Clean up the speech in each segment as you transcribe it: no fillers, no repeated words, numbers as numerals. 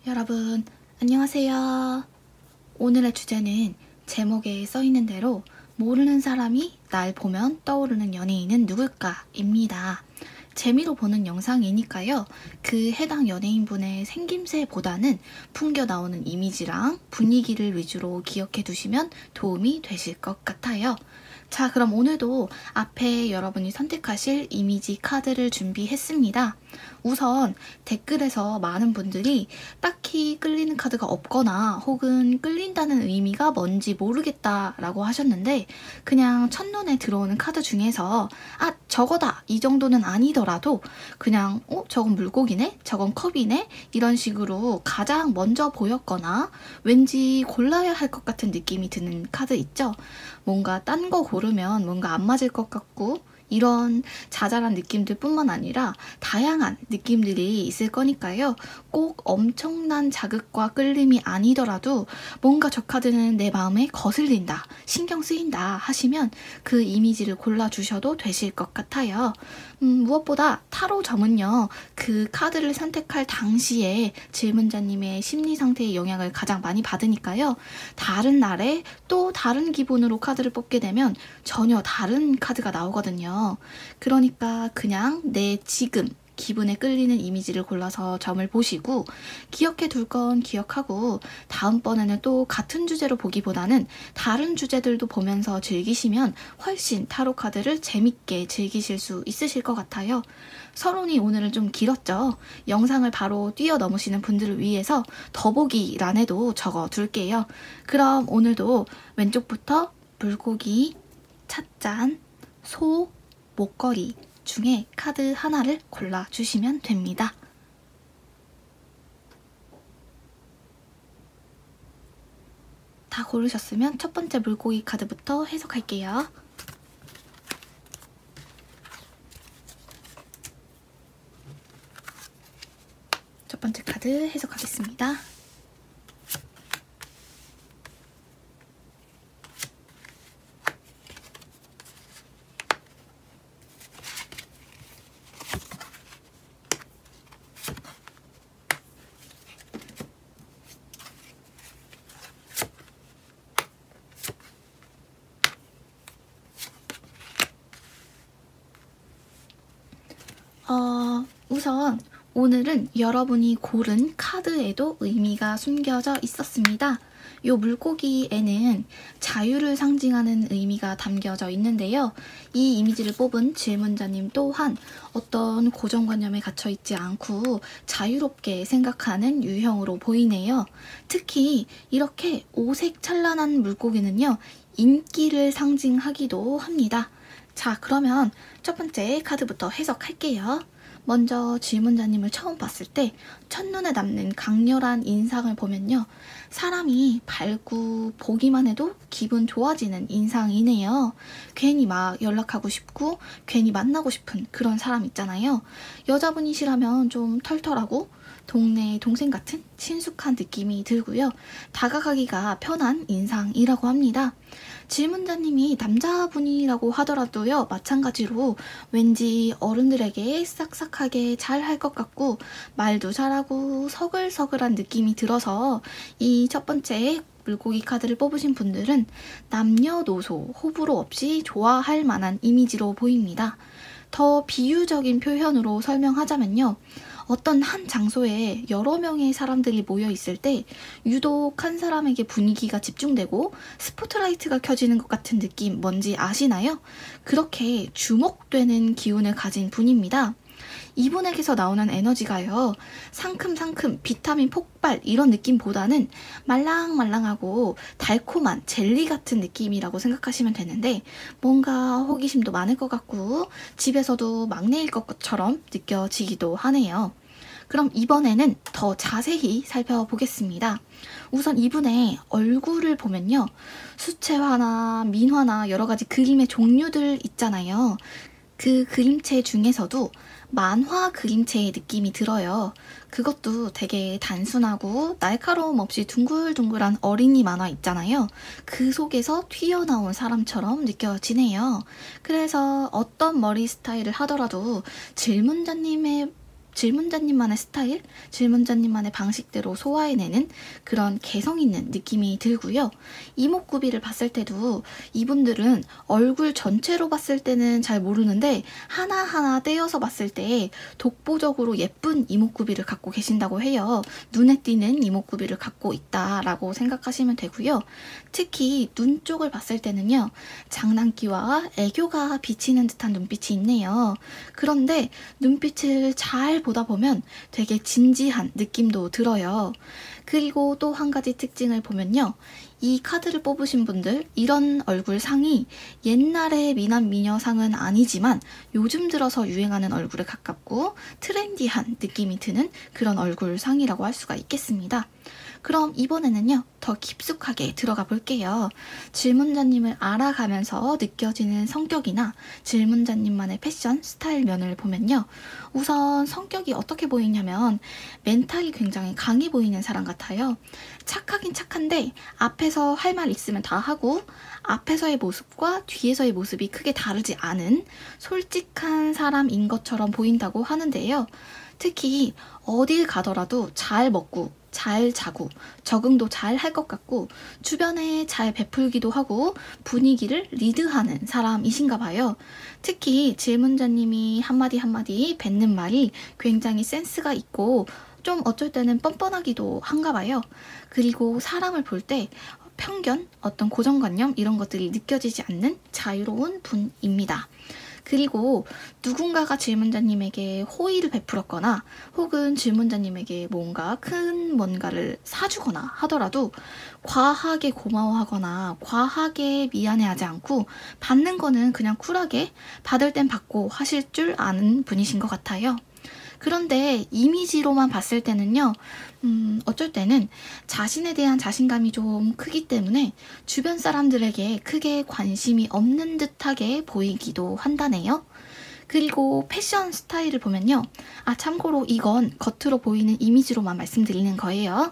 여러분, 안녕하세요. 오늘의 주제는 제목에 써있는 대로 모르는 사람이 날 보면 떠오르는 연예인은 누굴까? 입니다. 재미로 보는 영상이니까요. 그 해당 연예인분의 생김새보다는 풍겨 나오는 이미지랑 분위기를 위주로 기억해 두시면 도움이 되실 것 같아요. 자, 그럼 오늘도 앞에 여러분이 선택하실 이미지 카드를 준비했습니다. 우선 댓글에서 많은 분들이 딱히 끌리는 카드가 없거나 혹은 끌린다는 의미가 뭔지 모르겠다 라고 하셨는데, 그냥 첫눈에 들어오는 카드 중에서 저거다 이 정도는 아니더라도 그냥 저건 물고기네? 저건 컵이네? 이런 식으로 가장 먼저 보였거나 왠지 골라야 할 것 같은 느낌이 드는 카드 있죠? 뭔가 딴 거 고르면 뭔가 안 맞을 것 같고, 이런 자잘한 느낌들 뿐만 아니라 다양한 느낌들이 있을 거니까요. 꼭 엄청난 자극과 끌림이 아니더라도 뭔가 저 카드는 내 마음에 거슬린다, 신경 쓰인다 하시면 그 이미지를 골라주셔도 되실 것 같아요. 무엇보다 타로 점은요, 그 카드를 선택할 당시에 질문자님의 심리 상태의 영향을 가장 많이 받으니까요. 다른 날에 또 다른 기분으로 카드를 뽑게 되면 전혀 다른 카드가 나오거든요. 그러니까 그냥 내 지금 기분에 끌리는 이미지를 골라서 점을 보시고, 기억해 둘 건 기억하고 다음번에는 또 같은 주제로 보기보다는 다른 주제들도 보면서 즐기시면 훨씬 타로 카드를 재밌게 즐기실 수 있으실 것 같아요. 서론이 오늘은 좀 길었죠? 영상을 바로 뛰어넘으시는 분들을 위해서 더보기란에도 적어 둘게요. 그럼 오늘도 왼쪽부터 물고기, 찻잔, 소, 목걸이 중에 카드 하나를 골라주시면 됩니다. 다 고르셨으면 첫 번째 물고기 카드부터 해석할게요. 첫 번째 카드 해석하겠습니다. 우선 오늘은 여러분이 고른 카드에도 의미가 숨겨져 있었습니다. 이 물고기에는 자유를 상징하는 의미가 담겨져 있는데요. 이 이미지를 뽑은 질문자님 또한 어떤 고정관념에 갇혀있지 않고 자유롭게 생각하는 유형으로 보이네요. 특히 이렇게 오색 찬란한 물고기는요, 인기를 상징하기도 합니다. 자, 그러면 첫 번째 카드부터 해석할게요. 먼저 질문자님을 처음 봤을 때 첫눈에 남는 강렬한 인상을 보면요, 사람이 밝고 보기만 해도 기분 좋아지는 인상이네요. 괜히 막 연락하고 싶고 괜히 만나고 싶은 그런 사람 있잖아요. 여자분이시라면 좀 털털하고 동네 동생 같은 친숙한 느낌이 들고요. 다가가기가 편한 인상이라고 합니다. 질문자님이 남자분이라고 하더라도요, 마찬가지로 왠지 어른들에게 싹싹하게 잘 할 것 같고 말도 잘하고 서글서글한 느낌이 들어서 이 첫 번째 물고기 카드를 뽑으신 분들은 남녀노소 호불호 없이 좋아할 만한 이미지로 보입니다. 더 비유적인 표현으로 설명하자면요, 어떤 한 장소에 여러 명의 사람들이 모여 있을 때 유독 한 사람에게 분위기가 집중되고 스포트라이트가 켜지는 것 같은 느낌 뭔지 아시나요? 그렇게 주목되는 기운을 가진 분입니다. 이분에게서 나오는 에너지가요, 상큼상큼 비타민 폭발 이런 느낌보다는 말랑말랑하고 달콤한 젤리 같은 느낌이라고 생각하시면 되는데, 뭔가 호기심도 많을 것 같고 집에서도 막내일 것처럼 느껴지기도 하네요. 그럼 이번에는 더 자세히 살펴보겠습니다. 우선 이분의 얼굴을 보면요, 수채화나 민화나 여러 가지 그림의 종류들 있잖아요. 그 그림체 중에서도 만화 그림체의 느낌이 들어요. 그것도 되게 단순하고 날카로움 없이 둥글둥글한 어린이 만화 있잖아요. 그 속에서 튀어나온 사람처럼 느껴지네요. 그래서 어떤 머리 스타일을 하더라도 질문자님의 질문자님만의 스타일, 질문자님만의 방식대로 소화해내는 그런 개성 있는 느낌이 들고요. 이목구비를 봤을 때도 이분들은 얼굴 전체로 봤을 때는 잘 모르는데 하나하나 떼어서 봤을 때 독보적으로 예쁜 이목구비를 갖고 계신다고 해요. 눈에 띄는 이목구비를 갖고 있다라고 생각하시면 되고요. 특히 눈 쪽을 봤을 때는요, 장난기와 애교가 비치는 듯한 눈빛이 있네요. 그런데 눈빛을 잘 보다 보면 되게 진지한 느낌도 들어요. 그리고 또 한 가지 특징을 보면요, 이 카드를 뽑으신 분들, 이런 얼굴상이 옛날의 미남 미녀상은 아니지만 요즘 들어서 유행하는 얼굴에 가깝고 트렌디한 느낌이 드는 그런 얼굴상이라고 할 수가 있겠습니다. 그럼 이번에는요, 더 깊숙하게 들어가 볼게요. 질문자님을 알아가면서 느껴지는 성격이나 질문자님만의 패션 스타일 면을 보면요, 우선 성격이 어떻게 보이냐면 멘탈이 굉장히 강해 보이는 사람 같아요. 착하긴 착한데 앞에서 할 말 있으면 다 하고 앞에서의 모습과 뒤에서의 모습이 크게 다르지 않은 솔직한 사람인 것처럼 보인다고 하는데요. 특히 어딜 가더라도 잘 먹고 잘 자고 적응도 잘 할 것 같고 주변에 잘 베풀기도 하고 분위기를 리드하는 사람이신가 봐요. 특히 질문자님이 한마디 한마디 뱉는 말이 굉장히 센스가 있고 좀 어쩔 때는 뻔뻔하기도 한가 봐요. 그리고 사람을 볼 때 편견, 어떤 고정관념 이런 것들이 느껴지지 않는 자유로운 분입니다. 그리고 누군가가 질문자님에게 호의를 베풀었거나 혹은 질문자님에게 뭔가를 사주거나 하더라도 과하게 고마워하거나 과하게 미안해하지 않고 받는 거는 그냥 쿨하게 받을 땐 받고 하실 줄 아는 분이신 것 같아요. 그런데 이미지로만 봤을 때는요, 어쩔 때는 자신에 대한 자신감이 좀 크기 때문에 주변 사람들에게 크게 관심이 없는 듯하게 보이기도 한다네요. 그리고 패션 스타일을 보면요, 참고로 이건 겉으로 보이는 이미지로만 말씀드리는 거예요.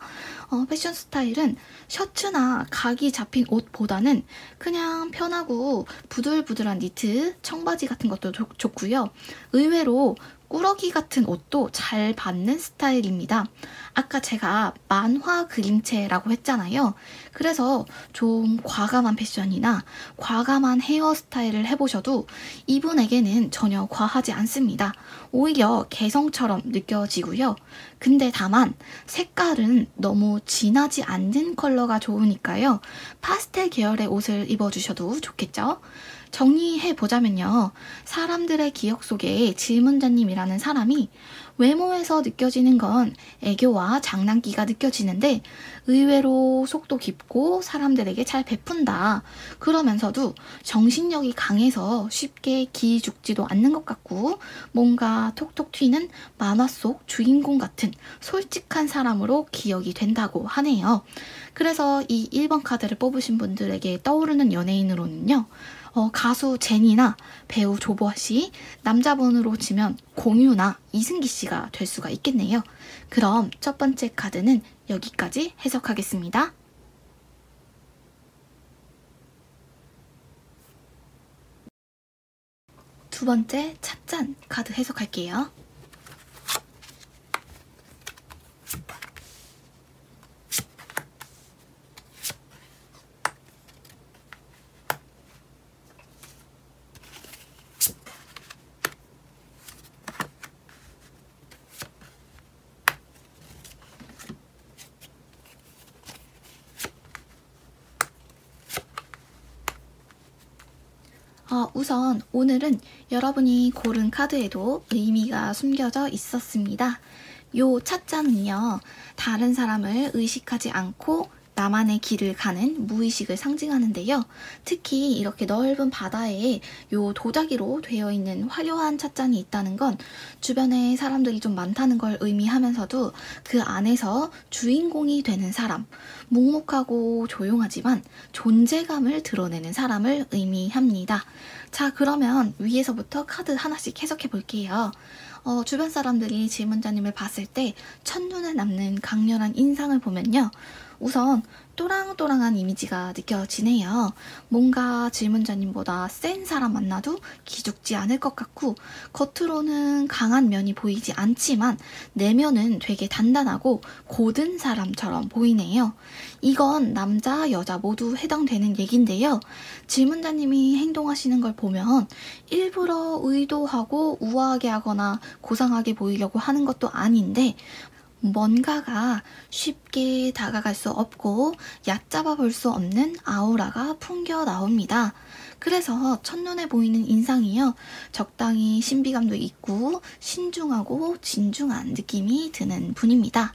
패션 스타일은 셔츠나 각이 잡힌 옷보다는 그냥 편하고 부들부들한 니트, 청바지 같은 것도 좋고요. 의외로 꾸러기 같은 옷도 잘 받는 스타일입니다. 아까 제가 만화 그림체라고 했잖아요. 그래서 좀 과감한 패션이나 과감한 헤어스타일을 해보셔도 이분에게는 전혀 과하지 않습니다. 오히려 개성처럼 느껴지고요. 근데 다만 색깔은 너무 진하지 않는 컬러가 좋으니까요. 파스텔 계열의 옷을 입어주셔도 좋겠죠? 정리해보자면요, 사람들의 기억 속에 질문자님이라는 사람이 외모에서 느껴지는 건 애교와 장난기가 느껴지는데 의외로 속도 깊고 사람들에게 잘 베푼다. 그러면서도 정신력이 강해서 쉽게 기죽지도 않는 것 같고 뭔가 톡톡 튀는 만화 속 주인공 같은 솔직한 사람으로 기억이 된다고 하네요. 그래서 이 1번 카드를 뽑으신 분들에게 떠오르는 연예인으로는요, 가수 제니나 배우 조보아 씨, 남자분으로 치면 공유나 이승기 씨가 될 수가 있겠네요. 그럼 첫 번째 카드는 여기까지 해석하겠습니다. 두 번째 찻잔 카드 해석할게요. 우선 오늘은 여러분이 고른 카드에도 의미가 숨겨져 있었습니다. 요 찻잔은요, 다른 사람을 의식하지 않고 나만의 길을 가는 무의식을 상징하는데요. 특히 이렇게 넓은 바다에 요 도자기로 되어 있는 화려한 찻잔이 있다는 건 주변에 사람들이 좀 많다는 걸 의미하면서도 그 안에서 주인공이 되는 사람, 묵묵하고 조용하지만 존재감을 드러내는 사람을 의미합니다. 자, 그러면 위에서부터 카드 하나씩 해석해 볼게요. 주변 사람들이 질문자님을 봤을 때 첫눈에 남는 강렬한 인상을 보면요, 우선 또랑또랑한 이미지가 느껴지네요. 뭔가 질문자님보다 센 사람 만나도 기죽지 않을 것 같고, 겉으로는 강한 면이 보이지 않지만 내면은 되게 단단하고 고든 사람처럼 보이네요. 이건 남자, 여자 모두 해당되는 얘긴데요. 질문자님이 행동하시는 걸 보면 일부러 의도하고 우아하게 하거나 고상하게 보이려고 하는 것도 아닌데, 뭔가가 쉽게 다가갈 수 없고 얕잡아 볼 수 없는 아우라가 풍겨 나옵니다. 그래서 첫눈에 보이는 인상이요, 적당히 신비감도 있고 신중하고 진중한 느낌이 드는 분입니다.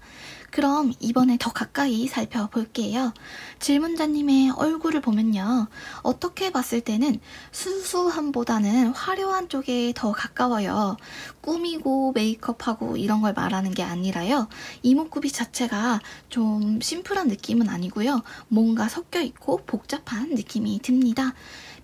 그럼 이번에 더 가까이 살펴볼게요. 질문자님의 얼굴을 보면요, 어떻게 봤을 때는 수수함보다는 화려한 쪽에 더 가까워요. 꾸미고 메이크업하고 이런 걸 말하는 게 아니라요, 이목구비 자체가 좀 심플한 느낌은 아니고요, 뭔가 섞여 있고 복잡한 느낌이 듭니다.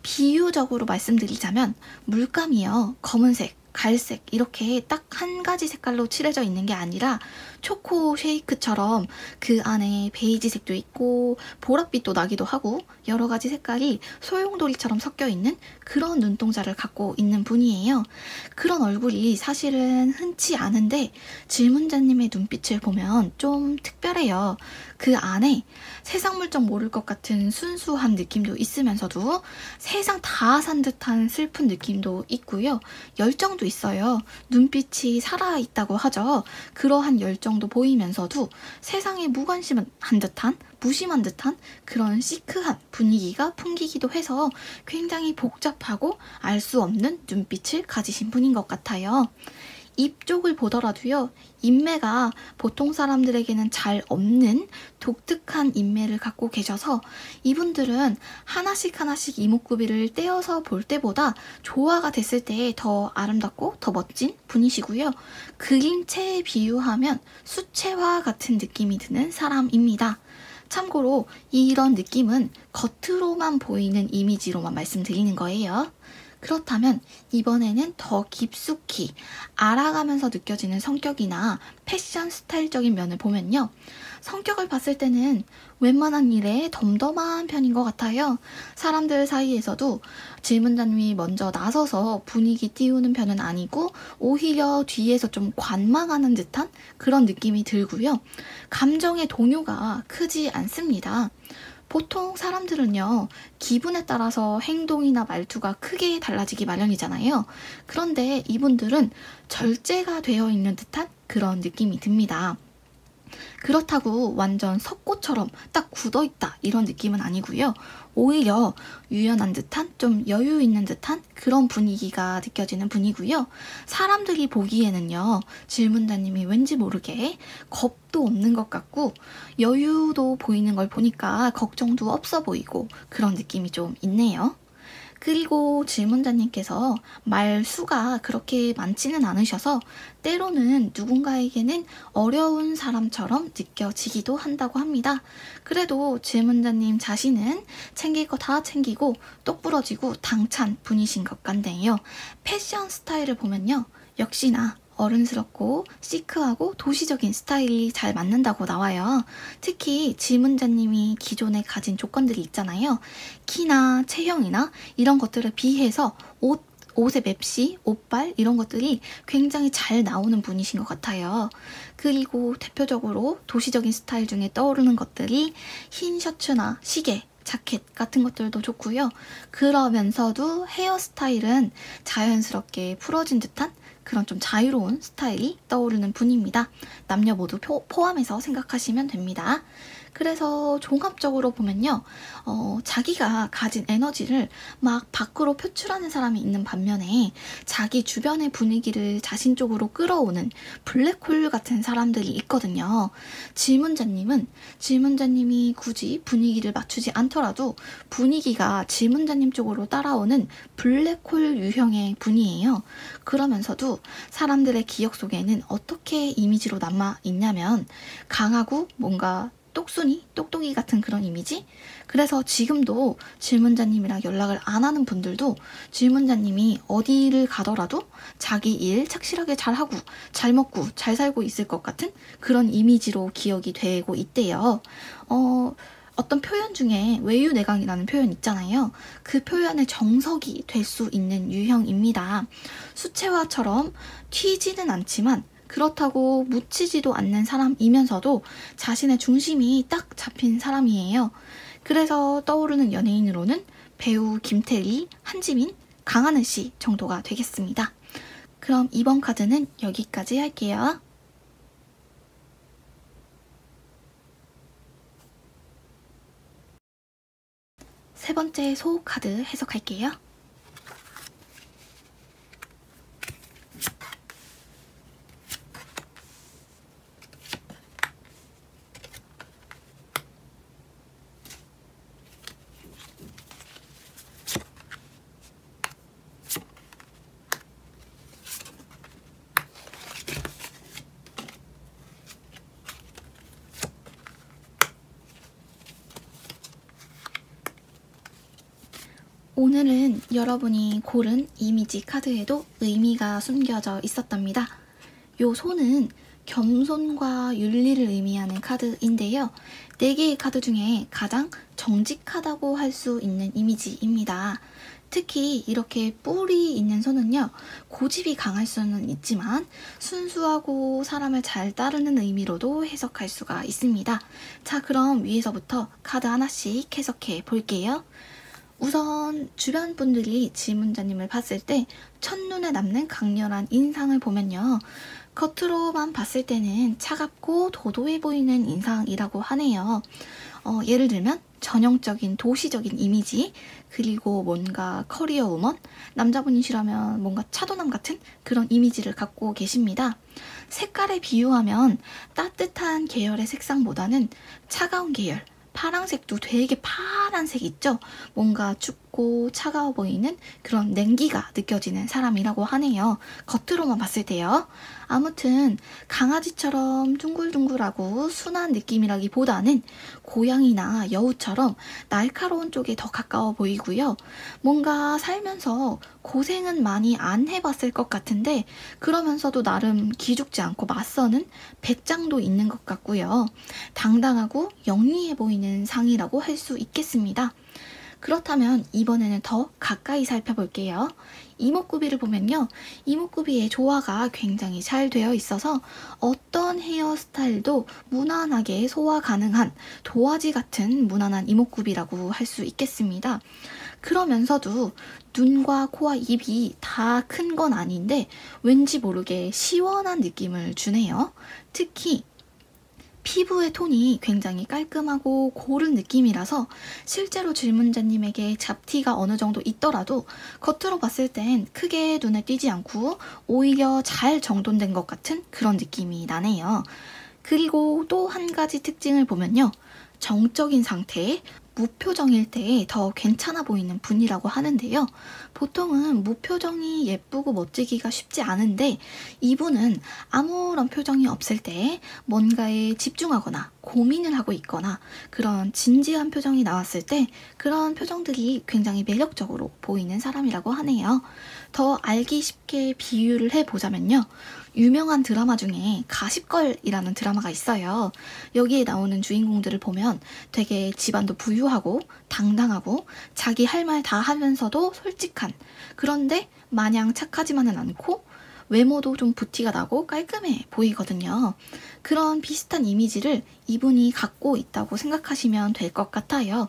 비유적으로 말씀드리자면 물감이요, 검은색, 갈색 이렇게 딱 한 가지 색깔로 칠해져 있는 게 아니라 초코 쉐이크처럼 그 안에 베이지색도 있고 보랏빛도 나기도 하고 여러 가지 색깔이 소용돌이처럼 섞여 있는 그런 눈동자를 갖고 있는 분이에요. 그런 얼굴이 사실은 흔치 않은데 질문자님의 눈빛을 보면 좀 특별해요. 그 안에 세상 물정 모를 것 같은 순수한 느낌도 있으면서도 세상 다 산 듯한 슬픈 느낌도 있고요. 열정도 있어요. 눈빛이 살아있다고 하죠. 그러한 열정도 보이면서도 세상에 무관심한 듯한, 무심한 듯한 그런 시크한 분위기가 풍기기도 해서 굉장히 복잡하고 알 수 없는 눈빛을 가지신 분인 것 같아요. 입 쪽을 보더라도요, 인매가 보통 사람들에게는 잘 없는 독특한 인매를 갖고 계셔서 이분들은 하나씩 하나씩 이목구비를 떼어서 볼 때보다 조화가 됐을 때 더 아름답고 더 멋진 분이시고요. 그림체에 비유하면 수채화 같은 느낌이 드는 사람입니다. 참고로 이런 느낌은 겉으로만 보이는 이미지로만 말씀드리는 거예요. 그렇다면 이번에는 더 깊숙이 알아가면서 느껴지는 성격이나 패션 스타일적인 면을 보면요, 성격을 봤을 때는 웬만한 일에 덤덤한 편인 것 같아요. 사람들 사이에서도 질문자님이 먼저 나서서 분위기 띄우는 편은 아니고 오히려 뒤에서 좀 관망하는 듯한 그런 느낌이 들고요. 감정의 동요가 크지 않습니다. 보통 사람들은요, 기분에 따라서 행동이나 말투가 크게 달라지기 마련이잖아요. 그런데 이분들은 절제가 되어 있는 듯한 그런 느낌이 듭니다. 그렇다고 완전 석고처럼 딱 굳어있다 이런 느낌은 아니고요. 오히려 유연한 듯한, 좀 여유 있는 듯한 그런 분위기가 느껴지는 분이고요. 사람들이 보기에는요, 질문자님이 왠지 모르게 겁도 없는 것 같고 여유도 보이는 걸 보니까 걱정도 없어 보이고 그런 느낌이 좀 있네요. 그리고 질문자님께서 말수가 그렇게 많지는 않으셔서 때로는 누군가에게는 어려운 사람처럼 느껴지기도 한다고 합니다. 그래도 질문자님 자신은 챙길 거 다 챙기고 똑부러지고 당찬 분이신 것 같네요. 패션 스타일을 보면요, 역시나 어른스럽고 시크하고 도시적인 스타일이 잘 맞는다고 나와요. 특히 질문자님이 기존에 가진 조건들이 있잖아요. 키나 체형이나 이런 것들에 비해서 옷의 맵시, 옷발 이런 것들이 굉장히 잘 나오는 분이신 것 같아요. 그리고 대표적으로 도시적인 스타일 중에 떠오르는 것들이 흰 셔츠나 시계, 자켓 같은 것들도 좋고요. 그러면서도 헤어스타일은 자연스럽게 풀어진 듯한 그런 좀 자유로운 스타일이 떠오르는 분입니다. 남녀 모두 포함해서 생각하시면 됩니다. 그래서 종합적으로 보면요, 자기가 가진 에너지를 막 밖으로 표출하는 사람이 있는 반면에 자기 주변의 분위기를 자신 쪽으로 끌어오는 블랙홀 같은 사람들이 있거든요. 질문자님이 굳이 분위기를 맞추지 않더라도 분위기가 질문자님 쪽으로 따라오는 블랙홀 유형의 분이에요. 그러면서도 사람들의 기억 속에는 어떻게 이미지로 남아 있냐면 강하고 뭔가 똑순이, 똑똑이 같은 그런 이미지? 그래서 지금도 질문자님이랑 연락을 안 하는 분들도 질문자님이 어디를 가더라도 자기 일 착실하게 잘하고 잘 먹고 잘 살고 있을 것 같은 그런 이미지로 기억이 되고 있대요. 어떤 표현 중에 외유내강이라는 표현 있잖아요. 그 표현의 정석이 될 수 있는 유형입니다. 수채화처럼 튀지는 않지만 그렇다고 묻히지도 않는 사람이면서도 자신의 중심이 딱 잡힌 사람이에요. 그래서 떠오르는 연예인으로는 배우 김태리, 한지민, 강하늘 씨 정도가 되겠습니다. 그럼 이번 카드는 여기까지 할게요. 세 번째 소 카드 해석할게요. 오늘은 여러분이 고른 이미지 카드에도 의미가 숨겨져 있었답니다. 요 소는 겸손과 윤리를 의미하는 카드인데요. 4개의 카드 중에 가장 정직하다고 할 수 있는 이미지입니다. 특히 이렇게 뿔이 있는 소는요, 고집이 강할 수는 있지만 순수하고 사람을 잘 따르는 의미로도 해석할 수가 있습니다. 자, 그럼 위에서부터 카드 하나씩 해석해 볼게요. 우선 주변 분들이 질문자님을 봤을 때 첫눈에 남는 강렬한 인상을 보면요, 겉으로만 봤을 때는 차갑고 도도해 보이는 인상이라고 하네요. 예를 들면 전형적인 도시적인 이미지, 그리고 뭔가 커리어 우먼, 남자분이시라면 뭔가 차도남 같은 그런 이미지를 갖고 계십니다. 색깔에 비유하면 따뜻한 계열의 색상보다는 차가운 계열, 파란색도 되게 파란색 있죠? 뭔가 춥고 차가워 보이는 그런 냉기가 느껴지는 사람이라고 하네요. 겉으로만 봤을 때요. 아무튼 강아지처럼 둥글둥글하고 순한 느낌이라기보다는 고양이나 여우처럼 날카로운 쪽에 더 가까워 보이고요. 뭔가 살면서 고생은 많이 안 해봤을 것 같은데 그러면서도 나름 기죽지 않고 맞서는 배짱도 있는 것 같고요. 당당하고 영리해 보이는 상이라고 할 수 있겠습니다. 그렇다면 이번에는 더 가까이 살펴볼게요. 이목구비를 보면요, 이목구비의 조화가 굉장히 잘 되어 있어서 어떤 헤어스타일도 무난하게 소화 가능한 도화지 같은 무난한 이목구비라고 할 수 있겠습니다. 그러면서도 눈과 코와 입이 다 큰 건 아닌데 왠지 모르게 시원한 느낌을 주네요. 특히 피부의 톤이 굉장히 깔끔하고 고른 느낌이라서 실제로 질문자님에게 잡티가 어느 정도 있더라도 겉으로 봤을 땐 크게 눈에 띄지 않고 오히려 잘 정돈된 것 같은 그런 느낌이 나네요. 그리고 또 한 가지 특징을 보면요, 정적인 상태에 무표정일 때 더 괜찮아 보이는 분이라고 하는데요. 보통은 무표정이 예쁘고 멋지기가 쉽지 않은데 이분은 아무런 표정이 없을 때 뭔가에 집중하거나 고민을 하고 있거나 그런 진지한 표정이 나왔을 때 그런 표정들이 굉장히 매력적으로 보이는 사람이라고 하네요. 더 알기 쉽게 비유를 해보자면요, 유명한 드라마 중에 가십걸이라는 드라마가 있어요. 여기에 나오는 주인공들을 보면 되게 집안도 부유하고 당당하고 자기 할 말 다 하면서도 솔직한, 그런데 마냥 착하지만은 않고 외모도 좀 부티가 나고 깔끔해 보이거든요. 그런 비슷한 이미지를 이분이 갖고 있다고 생각하시면 될 것 같아요.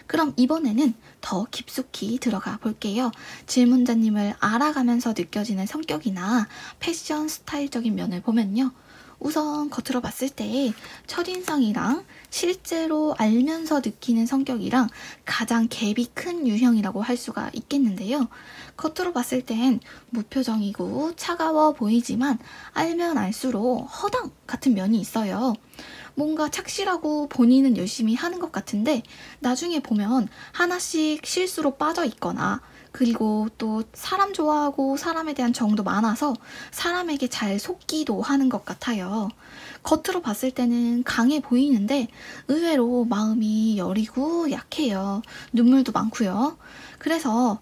그럼 이번에는 더 깊숙이 들어가 볼게요. 질문자님을 알아가면서 느껴지는 성격이나 패션 스타일적인 면을 보면요, 우선 겉으로 봤을 때 첫인상이랑 실제로 알면서 느끼는 성격이랑 가장 갭이 큰 유형이라고 할 수가 있겠는데요. 겉으로 봤을 땐 무표정이고 차가워 보이지만 알면 알수록 허당 같은 면이 있어요. 뭔가 착실하고 본인은 열심히 하는 것 같은데 나중에 보면 하나씩 실수로 빠져 있거나 그리고 또 사람 좋아하고 사람에 대한 정도 많아서 사람에게 잘 속기도 하는 것 같아요. 겉으로 봤을 때는 강해 보이는데 의외로 마음이 여리고 약해요. 눈물도 많고요. 그래서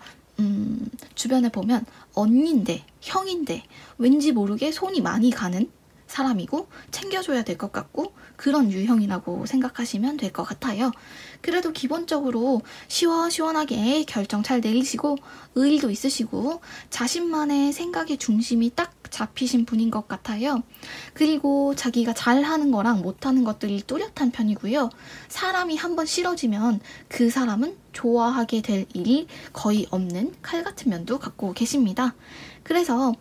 주변에 보면 언니인데 형인데 왠지 모르게 손이 많이 가는 사람이고 챙겨줘야 될 것 같고 그런 유형이라고 생각하시면 될 것 같아요. 그래도 기본적으로 시원시원하게 결정 잘 내리시고 의리도 있으시고 자신만의 생각의 중심이 딱 잡히신 분인 것 같아요. 그리고 자기가 잘하는 거랑 못하는 것들이 뚜렷한 편이고요. 사람이 한번 싫어지면 그 사람은 좋아하게 될 일이 거의 없는 칼 같은 면도 갖고 계십니다. 그래서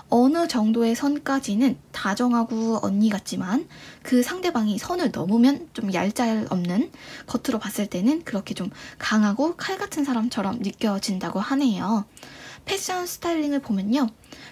어느 정도의 선까지는 다정하고 언니 같지만 그 상대방이 선을 넘으면 좀 얄짤 없는, 겉으로 봤을 때는 그렇게 좀 강하고 칼 같은 사람처럼 느껴진다고 하네요. 패션 스타일링을 보면요,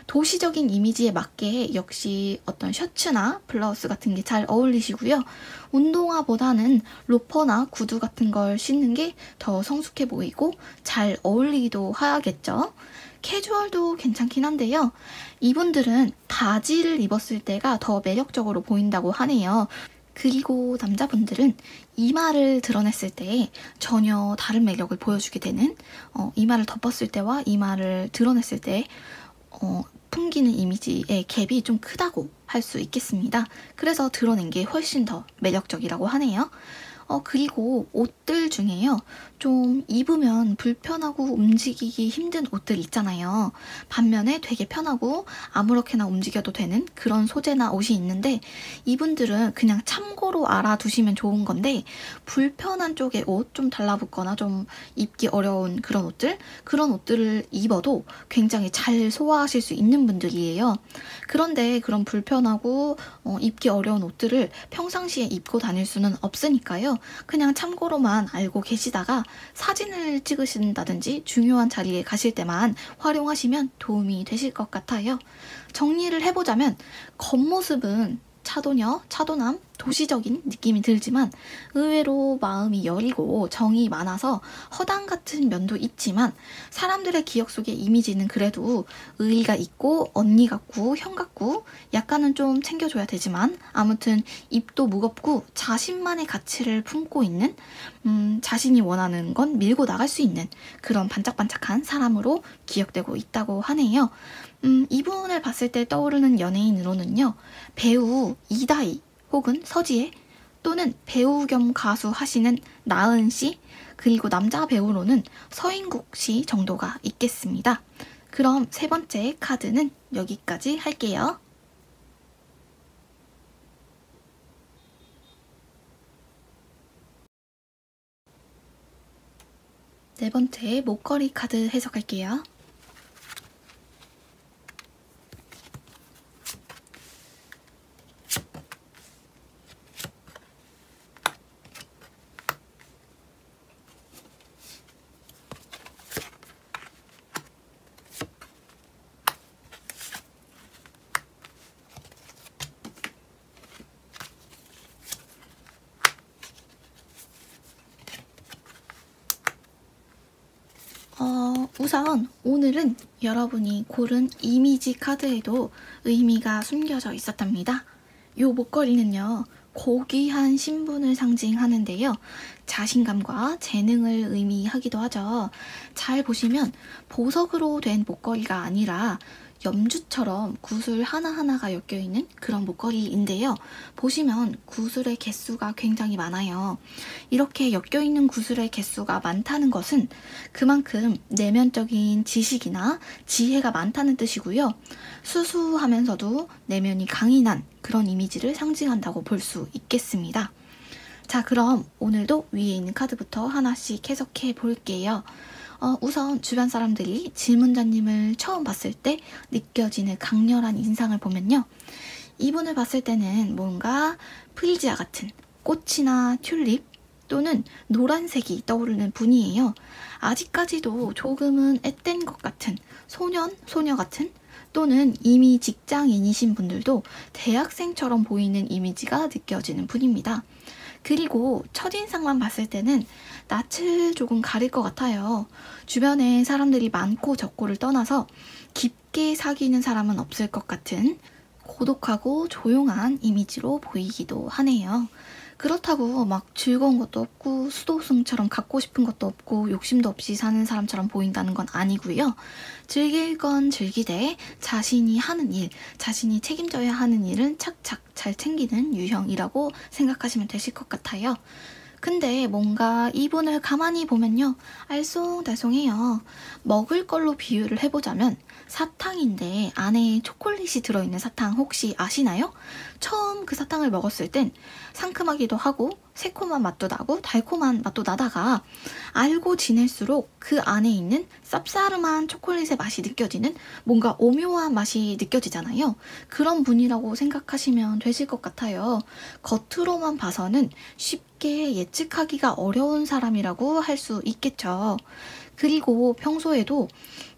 도시적인 이미지에 맞게 역시 어떤 셔츠나 블라우스 같은 게 잘 어울리시고요. 운동화보다는 로퍼나 구두 같은 걸 신는 게 더 성숙해 보이고 잘 어울리기도 하겠죠. 캐주얼도 괜찮긴 한데요. 이분들은 바지를 입었을 때가 더 매력적으로 보인다고 하네요. 그리고 남자분들은 이마를 드러냈을 때 전혀 다른 매력을 보여주게 되는, 이마를 덮었을 때와 이마를 드러냈을 때 풍기는 이미지의 갭이 좀 크다고 할 수 있겠습니다. 그래서 드러낸 게 훨씬 더 매력적이라고 하네요. 그리고 옷들 중에요, 좀 입으면 불편하고 움직이기 힘든 옷들 있잖아요. 반면에 되게 편하고 아무렇게나 움직여도 되는 그런 소재나 옷이 있는데, 이분들은 그냥 참고로 알아두시면 좋은 건데, 불편한 쪽의 옷, 좀 달라붙거나 좀 입기 어려운 그런 옷들을 입어도 굉장히 잘 소화하실 수 있는 분들이에요. 그런데 그런 불편하고 입기 어려운 옷들을 평상시에 입고 다닐 수는 없으니까요. 그냥 참고로만 알고 계시다가 사진을 찍으신다든지 중요한 자리에 가실 때만 활용하시면 도움이 되실 것 같아요. 정리를 해보자면, 겉모습은 차도녀, 차도남, 도시적인 느낌이 들지만 의외로 마음이 여리고 정이 많아서 허당 같은 면도 있지만, 사람들의 기억 속의 이미지는 그래도 의리가 있고 언니 같고 형 같고 약간은 좀 챙겨줘야 되지만 아무튼 입도 무겁고 자신만의 가치를 품고 있는, 자신이 원하는 건 밀고 나갈 수 있는 그런 반짝반짝한 사람으로 기억되고 있다고 하네요. 이분을 봤을 때 떠오르는 연예인으로는요, 배우 이다희 혹은 서지혜, 또는 배우 겸 가수 하시는 나은 씨, 그리고 남자 배우로는 서인국 씨 정도가 있겠습니다. 그럼 세 번째 카드는 여기까지 할게요. 네 번째 목걸이 카드 해석할게요. 우선 오늘은 여러분이 고른 이미지 카드에도 의미가 숨겨져 있었답니다. 이 목걸이는요, 고귀한 신분을 상징하는데요, 자신감과 재능을 의미하기도 하죠. 잘 보시면 보석으로 된 목걸이가 아니라 염주처럼 구슬 하나하나가 엮여있는 그런 목걸이인데요. 보시면 구슬의 개수가 굉장히 많아요. 이렇게 엮여있는 구슬의 개수가 많다는 것은 그만큼 내면적인 지식이나 지혜가 많다는 뜻이고요. 수수하면서도 내면이 강인한 그런 이미지를 상징한다고 볼 수 있겠습니다. 자, 그럼 오늘도 위에 있는 카드부터 하나씩 해석해 볼게요. 우선 주변 사람들이 질문자님을 처음 봤을 때 느껴지는 강렬한 인상을 보면요, 이분을 봤을 때는 뭔가 프리지아 같은 꽃이나 튤립 또는 노란색이 떠오르는 분이에요. 아직까지도 조금은 앳된 것 같은 소년, 소녀 같은 또는 이미 직장인이신 분들도 대학생처럼 보이는 이미지가 느껴지는 분입니다. 그리고 첫인상만 봤을 때는 낯을 조금 가릴 것 같아요. 주변에 사람들이 많고 적고를 떠나서 깊게 사귀는 사람은 없을 것 같은 고독하고 조용한 이미지로 보이기도 하네요. 그렇다고 막 즐거운 것도 없고 수도승처럼 갖고 싶은 것도 없고 욕심도 없이 사는 사람처럼 보인다는 건 아니고요. 즐길 건 즐기되 자신이 하는 일, 자신이 책임져야 하는 일은 착착 잘 챙기는 유형이라고 생각하시면 되실 것 같아요. 근데 뭔가 이분을 가만히 보면요, 알쏭달쏭해요. 먹을 걸로 비유를 해보자면 사탕인데 안에 초콜릿이 들어있는 사탕 혹시 아시나요? 처음 그 사탕을 먹었을 땐 상큼하기도 하고 새콤한 맛도 나고 달콤한 맛도 나다가 알고 지낼수록 그 안에 있는 쌉싸름한 초콜릿의 맛이 느껴지는 뭔가 오묘한 맛이 느껴지잖아요. 그런 분이라고 생각하시면 되실 것 같아요. 겉으로만 봐서는 쉽게 예측하기가 어려운 사람이라고 할 수 있겠죠. 그리고 평소에도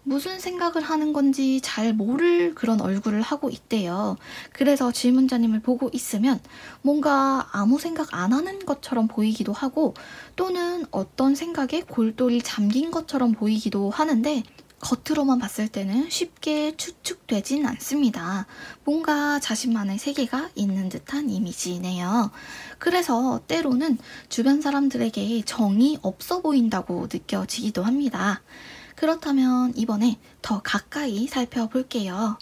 무슨 생각을 하는 건지 잘 모를 그런 얼굴을 하고 있대요. 그래서 질문자님을 보고 있으면 뭔가 아무 생각 안 하는 것처럼 보이기도 하고 또는 어떤 생각에 골똘히 잠긴 것처럼 보이기도 하는데 겉으로만 봤을 때는 쉽게 추측되진 않습니다. 뭔가 자신만의 세계가 있는 듯한 이미지네요. 그래서 때로는 주변 사람들에게 정이 없어 보인다고 느껴지기도 합니다. 그렇다면 이번에 더 가까이 살펴볼게요.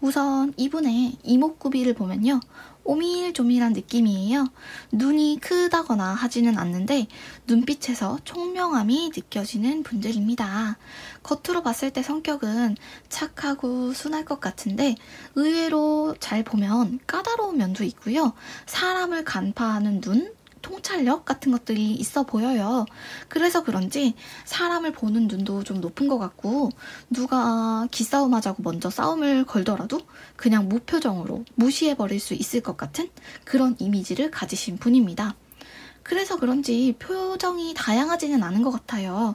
우선 이분의 이목구비를 보면요, 오밀조밀한 느낌이에요. 눈이 크다거나 하지는 않는데 눈빛에서 총명함이 느껴지는 분들입니다. 겉으로 봤을 때 성격은 착하고 순할 것 같은데 의외로 잘 보면 까다로운 면도 있고요. 사람을 간파하는 눈, 통찰력 같은 것들이 있어 보여요. 그래서 그런지 사람을 보는 눈도 좀 높은 것 같고 누가 기싸움 하자고 먼저 싸움을 걸더라도 그냥 무표정으로 무시해버릴 수 있을 것 같은 그런 이미지를 가지신 분입니다. 그래서 그런지 표정이 다양하지는 않은 것 같아요.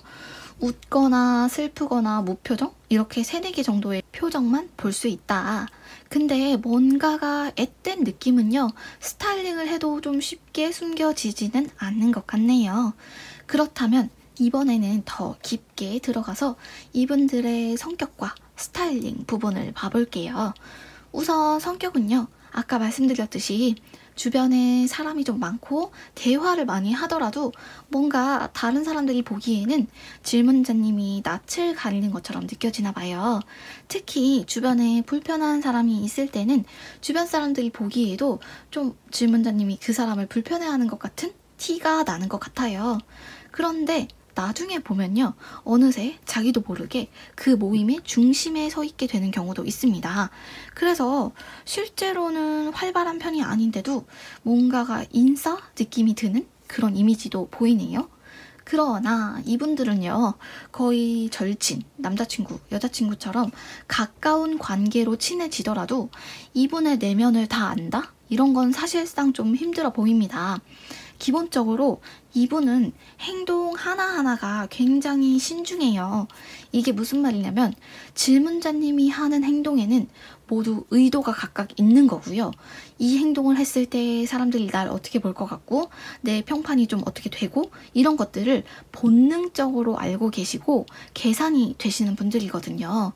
웃거나 슬프거나 무표정? 이렇게 3-4개 정도의 표정만 볼 수 있다. 근데 뭔가가 앳된 느낌은요, 스타일링을 해도 좀 쉽게 숨겨지지는 않는 것 같네요. 그렇다면 이번에는 더 깊게 들어가서 이분들의 성격과 스타일링 부분을 봐볼게요. 우선 성격은요, 아까 말씀드렸듯이 주변에 사람이 좀 많고 대화를 많이 하더라도 뭔가 다른 사람들이 보기에는 질문자님이 낯을 가리는 것처럼 느껴지나 봐요. 특히 주변에 불편한 사람이 있을 때는 주변 사람들이 보기에도 좀 질문자님이 그 사람을 불편해하는 것 같은 티가 나는 것 같아요. 그런데 나중에 보면요, 어느새 자기도 모르게 그 모임의 중심에 서 있게 되는 경우도 있습니다. 그래서 실제로는 활발한 편이 아닌데도 뭔가가 인싸 느낌이 드는 그런 이미지도 보이네요. 그러나 이분들은요, 거의 절친, 남자친구, 여자친구처럼 가까운 관계로 친해지더라도 이분의 내면을 다 안다? 이런 건 사실상 좀 힘들어 보입니다. 기본적으로 이분은 행동 하나하나가 굉장히 신중해요. 이게 무슨 말이냐면 질문자님이 하는 행동에는 모두 의도가 각각 있는 거고요. 이 행동을 했을 때 사람들이 날 어떻게 볼 것 같고 내 평판이 좀 어떻게 되고 이런 것들을 본능적으로 알고 계시고 계산이 되시는 분들이거든요.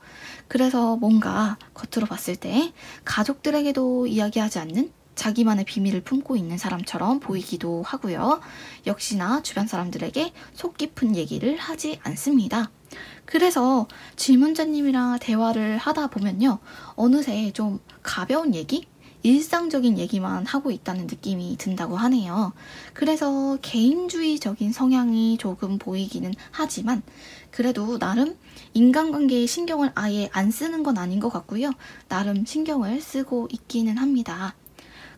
그래서 뭔가 겉으로 봤을 때 가족들에게도 이야기하지 않는 자기만의 비밀을 품고 있는 사람처럼 보이기도 하고요. 역시나 주변 사람들에게 속 깊은 얘기를 하지 않습니다. 그래서 질문자님이랑 대화를 하다 보면요, 어느새 좀 가벼운 얘기? 일상적인 얘기만 하고 있다는 느낌이 든다고 하네요. 그래서 개인주의적인 성향이 조금 보이기는 하지만 그래도 나름 인간관계에 신경을 아예 안 쓰는 건 아닌 것 같고요. 나름 신경을 쓰고 있기는 합니다.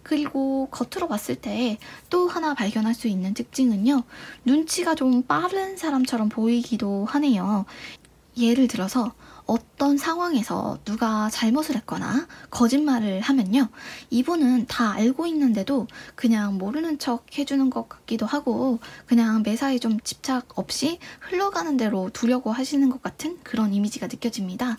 그리고 겉으로 봤을 때 또 하나 발견할 수 있는 특징은요, 눈치가 좀 빠른 사람처럼 보이기도 하네요. 예를 들어서 어떤 상황에서 누가 잘못을 했거나 거짓말을 하면요, 이분은 다 알고 있는데도 그냥 모르는 척 해주는 것 같기도 하고 그냥 매사에 좀 집착 없이 흘러가는 대로 두려고 하시는 것 같은 그런 이미지가 느껴집니다.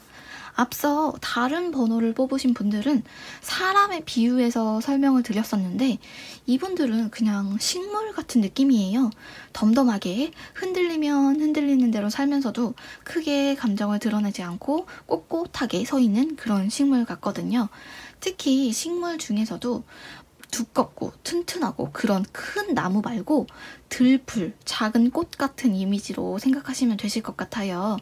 앞서 다른 번호를 뽑으신 분들은 사람에 비유해서 설명을 드렸었는데 이분들은 그냥 식물 같은 느낌이에요. 덤덤하게 흔들리면 흔들리는 대로 살면서도 크게 감정을 드러내지 않고 꼿꼿하게 서 있는 그런 식물 같거든요. 특히 식물 중에서도 두껍고 튼튼하고 그런 큰 나무 말고 들풀, 작은 꽃 같은 이미지로 생각하시면 되실 것 같아요.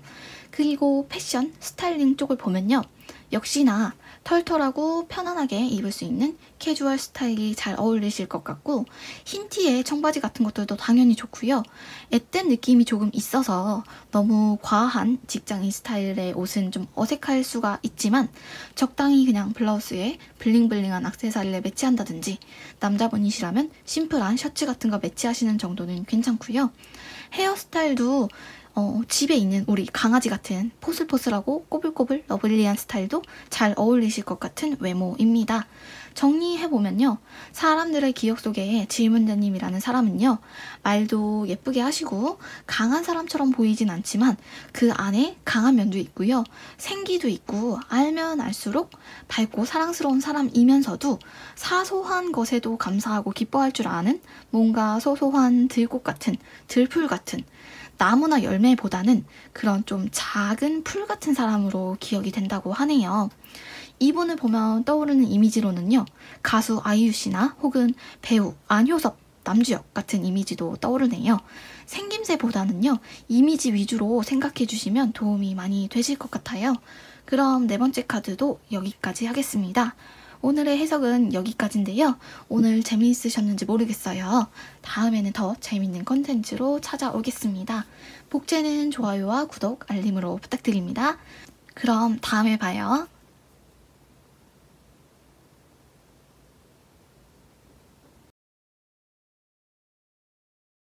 그리고 패션, 스타일링 쪽을 보면요. 역시나 털털하고 편안하게 입을 수 있는 캐주얼 스타일이 잘 어울리실 것 같고 흰 티에 청바지 같은 것들도 당연히 좋고요. 앳된 느낌이 조금 있어서 너무 과한 직장인 스타일의 옷은 좀 어색할 수가 있지만 적당히 그냥 블라우스에 블링블링한 액세서리를 매치한다든지 남자분이시라면 심플한 셔츠 같은 거 매치하시는 정도는 괜찮고요. 헤어스타일도 집에 있는 우리 강아지 같은 포슬포슬하고 꼬불꼬불 러블리한 스타일도 잘 어울리실 것 같은 외모입니다. 정리해보면요. 사람들의 기억 속에 질문자님이라는 사람은요. 말도 예쁘게 하시고 강한 사람처럼 보이진 않지만 그 안에 강한 면도 있고요. 생기도 있고 알면 알수록 밝고 사랑스러운 사람이면서도 사소한 것에도 감사하고 기뻐할 줄 아는 뭔가 소소한 들꽃 같은 들풀 같은 나무나 열매보다는 그런 좀 작은 풀 같은 사람으로 기억이 된다고 하네요. 이분을 보면 떠오르는 이미지로는요. 가수 아이유 씨나 혹은 배우 안효섭, 남주혁 같은 이미지도 떠오르네요. 생김새보다는요. 이미지 위주로 생각해 주시면 도움이 많이 되실 것 같아요. 그럼 네 번째 카드도 여기까지 하겠습니다. 오늘의 해석은 여기까지인데요. 오늘 재미있으셨는지 모르겠어요. 다음에는 더 재밌는 컨텐츠로 찾아오겠습니다. 복제는 좋아요와 구독, 알림으로 부탁드립니다. 그럼 다음에 봐요.